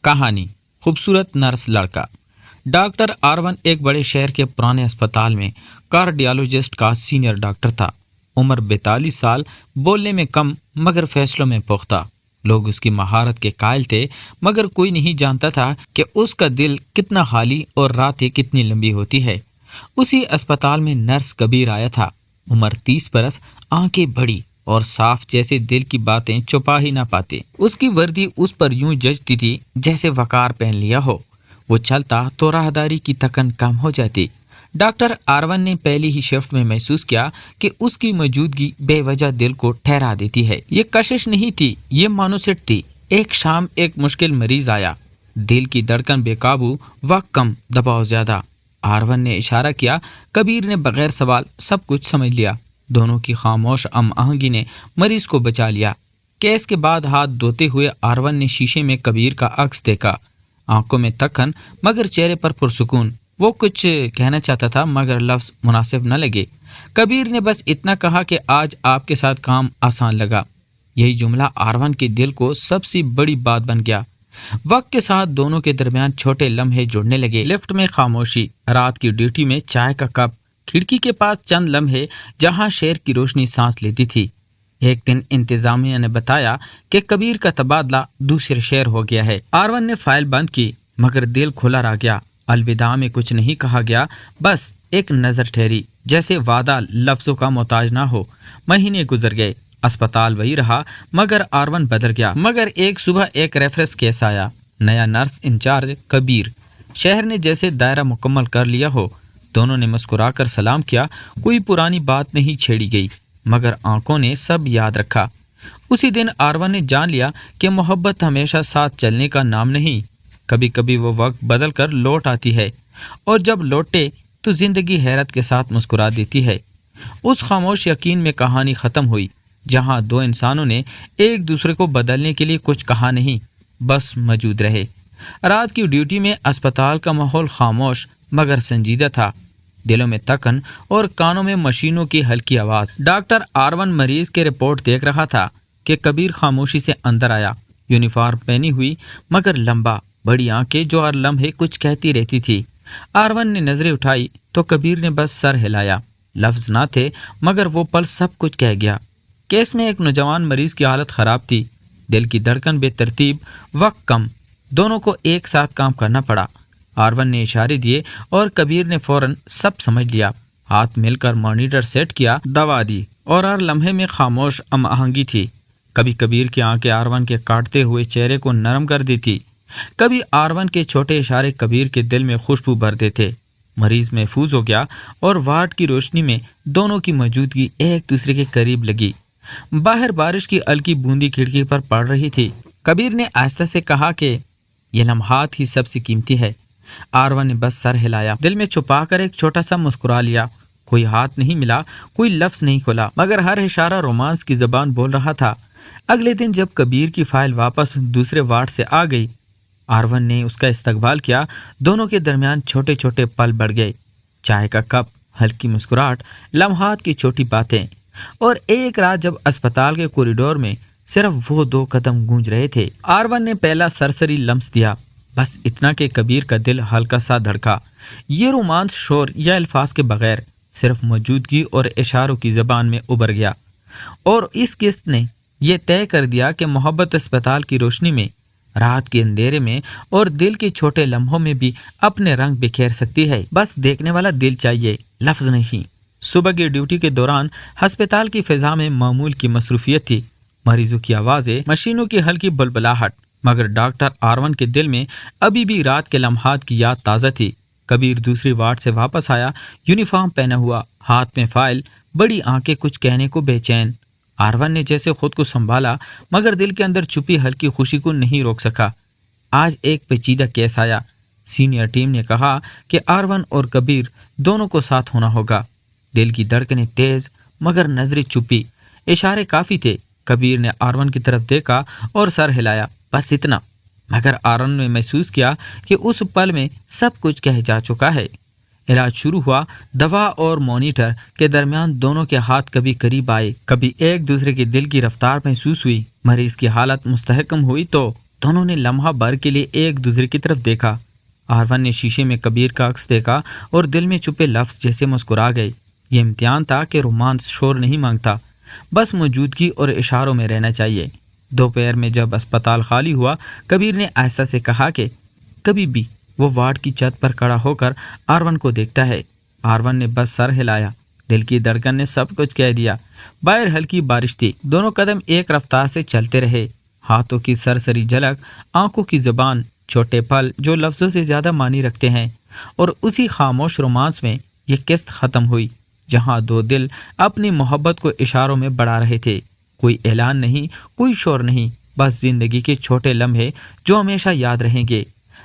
کہانی خوبصورت نرس لڑکا۔ ڈاکٹر آرون ایک بڑے شہر کے پرانے اسپتال میں کارڈیالوجسٹ کا سینئر ڈاکٹر تھا۔ عمر 42 سال، بولنے میں کم مگر فیصلوں میں پختہ۔ لوگ اس کی مہارت کے قائل تھے، مگر کوئی نہیں جانتا تھا کہ اس کا دل کتنا خالی اور راتیں کتنی لمبی ہوتی ہے۔ اسی اسپتال میں نرس کبیر آیا تھا، عمر 30 برس، آنکھیں بڑی اور صاف جیسے دل کی باتیں چھپا ہی نہ پاتے۔ اس کی وردی اس پر یوں جچتی تھی جیسے وقار پہن لیا ہو۔ وہ چلتا تو راہداری کی تھکن کم ہو جاتی۔ ڈاکٹر آرون نے پہلی ہی شفٹ میں محسوس کیا کہ اس کی موجودگی بے وجہ دل کو ٹھہرا دیتی ہے۔ یہ کشش نہیں تھی، یہ مانوسٹ تھی۔ ایک شام ایک مشکل مریض آیا، دل کی دھڑکن بے قابو، وقت کم، دباؤ زیادہ۔ آرون نے اشارہ کیا، کبیر نے بغیر سوال سب کچھ سمجھ لیا۔ دونوں کی خاموش ہم آہنگی نے مریض کو بچا لیا۔ کیس کے بعد ہاتھ دھوتے ہوئے آرون نے شیشے میں کبیر کا عکس دیکھا، آنکھوں میں تکن مگر چہرے پر پرسکون۔ وہ کچھ کہنا چاہتا تھا مگر لفظ مناسب نہ لگے۔ کبیر نے بس اتنا کہا کہ آج آپ کے ساتھ کام آسان لگا۔ یہی جملہ آرون کے دل کو سب سے بڑی بات بن گیا۔ وقت کے ساتھ دونوں کے درمیان چھوٹے لمحے جڑنے لگے۔ لفٹ میں خاموشی، رات کی ڈیوٹی میں چائے کا کپ، کھڑکی کے پاس چند لمحے جہاں شہر کی روشنی سانس لیتی تھی۔ ایک دن انتظامیہ نے بتایا کہ کبیر کا تبادلہ دوسرے شہر ہو گیا ہے۔ آرون نے فائل بند کی مگر دل کھلا رہ گیا۔ الوداع میں کچھ نہیں کہا گیا، بس ایک نظر ٹھہری، جیسے وعدہ لفظوں کا محتاج نہ ہو۔ مہینے گزر گئے، اسپتال وہی رہا مگر آرون بدل گیا۔ مگر ایک صبح ایک ریفرنس کیس آیا، نیا نرس انچارج کبیر۔ شہر نے جیسے دائرہ مکمل کر لیا ہو۔ دونوں نے مسکرا کر سلام کیا۔ کوئی پرانی بات نہیں چھیڑی گئی مگر آنکھوں نے سب یاد رکھا۔ اسی دن آرون نے جان لیا کہ محبت ہمیشہ ساتھ چلنے کا نام نہیں، کبھی کبھی وہ وقت بدل کر لوٹ آتی ہے، اور جب لوٹے تو زندگی حیرت کے ساتھ مسکرا دیتی ہے۔ اس خاموش یقین میں کہانی ختم ہوئی، جہاں دو انسانوں نے ایک دوسرے کو بدلنے کے لیے کچھ کہا نہیں، بس موجود رہے۔ رات کی ڈیوٹی میں اسپتال کا ماحول خاموش مگر سنجیدہ تھا، دلوں میں تکن اور کانوں میں مشینوں کی ہلکی آواز۔ ڈاکٹر آرون مریض کے رپورٹ دیکھ رہا تھا کہ کبیر خاموشی سے اندر آیا، یونیفارم پہنی ہوئی مگر لمبا، بڑی آنکھیں جو ہر لمحے کچھ کہتی رہتی تھی۔ آرون نے نظریں اٹھائی تو کبیر نے بس سر ہلایا۔ لفظ نہ تھے مگر وہ پل سب کچھ کہہ گیا۔ کیس میں ایک نوجوان مریض کی حالت خراب تھی، دل کی دھڑکن بے ترتیب، وقت کم، دونوں کو ایک ساتھ کام کرنا پڑا۔ آرون نے اشارے دیے اور کبیر نے فوراً سب سمجھ لیا۔ ہاتھ مل کر مانیٹر سیٹ کیا، دوا دی، اور ہر لمحے میں خاموش ہم آہنگی تھی۔ کبھی کبیر کی آنکھیں آرون کے کاٹتے ہوئے چہرے کو نرم کر دیتی، کبھی آرون کے چھوٹے اشارے کبیر کے دل میں خوشبو بھر دیتے۔ مریض محفوظ ہو گیا اور وارڈ کی روشنی میں دونوں کی موجودگی ایک دوسرے کے قریب لگی۔ باہر بارش کی ہلکی بوندی کھڑکی پر پڑ رہی تھی۔ کبیر نے آہستہ سے کہا کہ یہ لمحات ہی سب سے قیمتی ہے۔ آرون نے بس سر ہلایا، دل میں چھپا کر ایک چھوٹا سا مسکرا لیا۔ کوئی ہاتھ نہیں ملا، کوئی لفظ نہیں کھلا، مگر ہر اشارہ رومانس کی زبان بول رہا تھا۔ اگلے دن جب کبیر کی فائل واپس دوسرے وارڈ سے آ گئی، آرون نے اس کا استقبال کیا۔ دونوں کے درمیان چھوٹے چھوٹے پل بڑھ گئے، چائے کا کپ، ہلکی مسکراہٹ، لمحات کی چھوٹی باتیں۔ اور ایک رات جب اسپتال کے کوریڈور میں صرف وہ دو قدم گونج رہے تھے، آرون نے پہلا سرسری لمس دیا، بس اتنا کہ کبیر کا دل ہلکا سا دھڑکا۔ یہ رومانس شور یا الفاظ کے بغیر صرف موجودگی اور اشاروں کی زبان میں ابھر گیا، اور اس قسط نے یہ طے کر دیا کہ محبت اسپتال کی روشنی میں، رات کے اندھیرے میں اور دل کے چھوٹے لمحوں میں بھی اپنے رنگ بکھیر سکتی ہے۔ بس دیکھنے والا دل چاہیے، لفظ نہیں۔ صبح کی ڈیوٹی کے دوران ہسپتال کی فضا میں معمول کی مصروفیت تھی، مریضوں کی آوازیں، مشینوں کی ہلکی بلبلاہٹ، مگر ڈاکٹر آرون کے دل میں ابھی بھی رات کے لمحات کی یاد تازہ تھی۔ کبیر دوسری وارڈ سے واپس آیا، یونیفارم پہنا ہوا، ہاتھ میں فائل، بڑی آنکھیں کچھ کہنے کو بے چین۔ آرون نے جیسے خود کو سنبھالا مگر دل کے اندر چھپی ہلکی خوشی کو نہیں روک سکا۔ آج ایک پیچیدہ کیس آیا۔ سینئر ٹیم نے کہا کہ آرون اور کبیر دونوں کو ساتھ ہونا ہوگا۔ دل کی دھڑکنیں تیز مگر نظریں چھپی، اشارے کافی تھے۔ کبیر نے آرون کی طرف دیکھا اور سر ہلایا، بس اتنا۔ مگر آرون نے محسوس کیا کہ اس پل میں سب کچھ کہہ جا چکا ہے۔ علاج شروع ہوا، دوا اور مانیٹر کے درمیان دونوں کے ہاتھ کبھی قریب آئے، کبھی ایک دوسرے کے دل کی رفتار محسوس ہوئی۔ مریض کی حالت مستحکم ہوئی تو دونوں نے لمحہ بھر کے لیے ایک دوسرے کی طرف دیکھا۔ آرون نے شیشے میں کبیر کا عکس دیکھا اور دل میں چھپے لفظ جیسے مسکرا گئے۔ یہ امتحان تھا کہ رومانس شور نہیں مانگتا، بس موجودگی اور اشاروں میں رہنا چاہیے۔ دوپہر میں جب اسپتال خالی ہوا، کبیر نے آہستہ سے کہا کہ کبھی بھی وہ وارڈ کی چھت پر کھڑا ہو کر آرون کو دیکھتا ہے۔ آرون نے بس سر ہلایا۔ دل کی دھڑکن نے سب کچھ کہہ دیا۔ باہر ہلکی بارش تھی، دونوں قدم ایک رفتار سے چلتے رہے۔ ہاتھوں کی سرسری جھلک، آنکھوں کی زبان، چھوٹے پل جو لفظوں سے زیادہ معنی رکھتے ہیں، اور اسی خاموش رومانس میں یہ قسط ختم ہوئی جہاں دو دل اپنی محبت کو اشاروں میں بڑھا رہے تھے۔ کوئی اعلان نہیں، کوئی شور نہیں، بس زندگی کے چھوٹے لمحے جو ہمیشہ یاد رہیں گے۔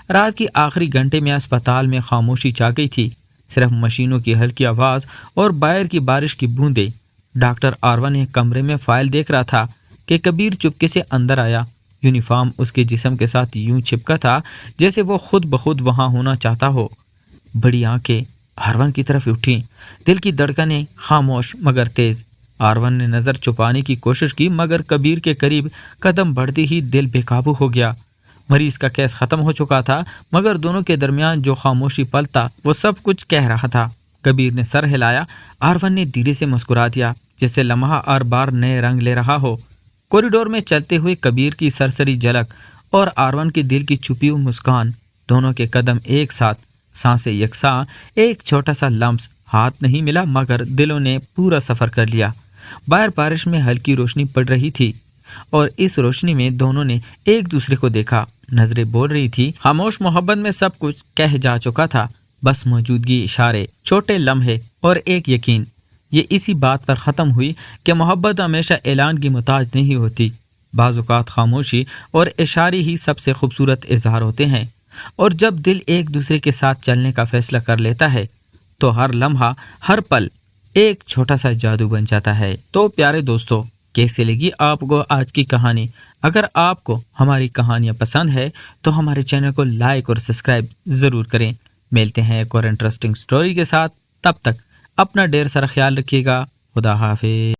رات کی آخری گھنٹے میں اسپتال میں خاموشی چھا گئی تھی، صرف مشینوں کی ہلکی آواز اور باہر کی بارش کی بوندیں۔ ڈاکٹر آرون ایک کمرے میں فائل دیکھ رہا تھا کہ کبیر چپکے سے اندر آیا۔ یونیفارم اس کے جسم کے ساتھ یوں چپکا تھا جیسے وہ خود بخود وہاں ہونا چاہتا ہو۔ بڑی آنکھیں آرون کی طرف اٹھیں، دل کی دھڑکنیں خاموش مگر تیز۔ آرون نے نظر چھپانے کی کوشش کی مگر کبیر کے قریب قدم بڑھتے ہی دل بے قابو ہو گیا۔ مریض کا کیس ختم ہو چکا تھا مگر دونوں کے درمیان جو خاموشی پلتا وہ سب کچھ کہہ رہا تھا۔ کبیر نے سر ہلایا۔ آرون نے دھیرے سے مسکرا دیا جیسے لمحہ ہر بار نئے رنگ لے رہا ہو۔ کوریڈور میں چلتے ہوئے کبیر کی سرسری جھلک اور آرون کے دل کی چھپی ہوئی مسکان، دونوں کے قدم ایک ساتھ، سانسیں یکساں۔ ایک چھوٹا سا لمس، ہاتھ نہیں ملا مگر دلوں نے پورا سفر کر لیا۔ باہر بارش میں ہلکی روشنی پڑ رہی تھی اور اس روشنی میں دونوں نے ایک دوسرے کو دیکھا۔ نظریں بول رہی تھی، خاموش محبت میں سب کچھ کہہ جا چکا تھا، بس موجودگی، اشارے، چھوٹے لمحے اور ایک یقین۔ یہ اسی بات پر ختم ہوئی کہ محبت ہمیشہ اعلان کی محتاج نہیں ہوتی۔ بعض اوقات خاموشی اور اشارے ہی سب سے خوبصورت اظہار ہوتے ہیں، اور جب دل ایک دوسرے کے ساتھ چلنے کا فیصلہ کر لیتا ہے تو ہر لمحہ، ہر پل ایک چھوٹا سا جادو بن جاتا ہے۔ تو پیارے دوستو، کیسے لگی آپ کو آج کی کہانی؟ اگر آپ کو ہماری کہانیاں پسند ہے تو ہمارے چینل کو لائک اور سبسکرائب ضرور کریں۔ ملتے ہیں ایک اور انٹرسٹنگ سٹوری کے ساتھ، تب تک اپنا ڈھیر سارا خیال رکھیے گا۔ خدا حافظ۔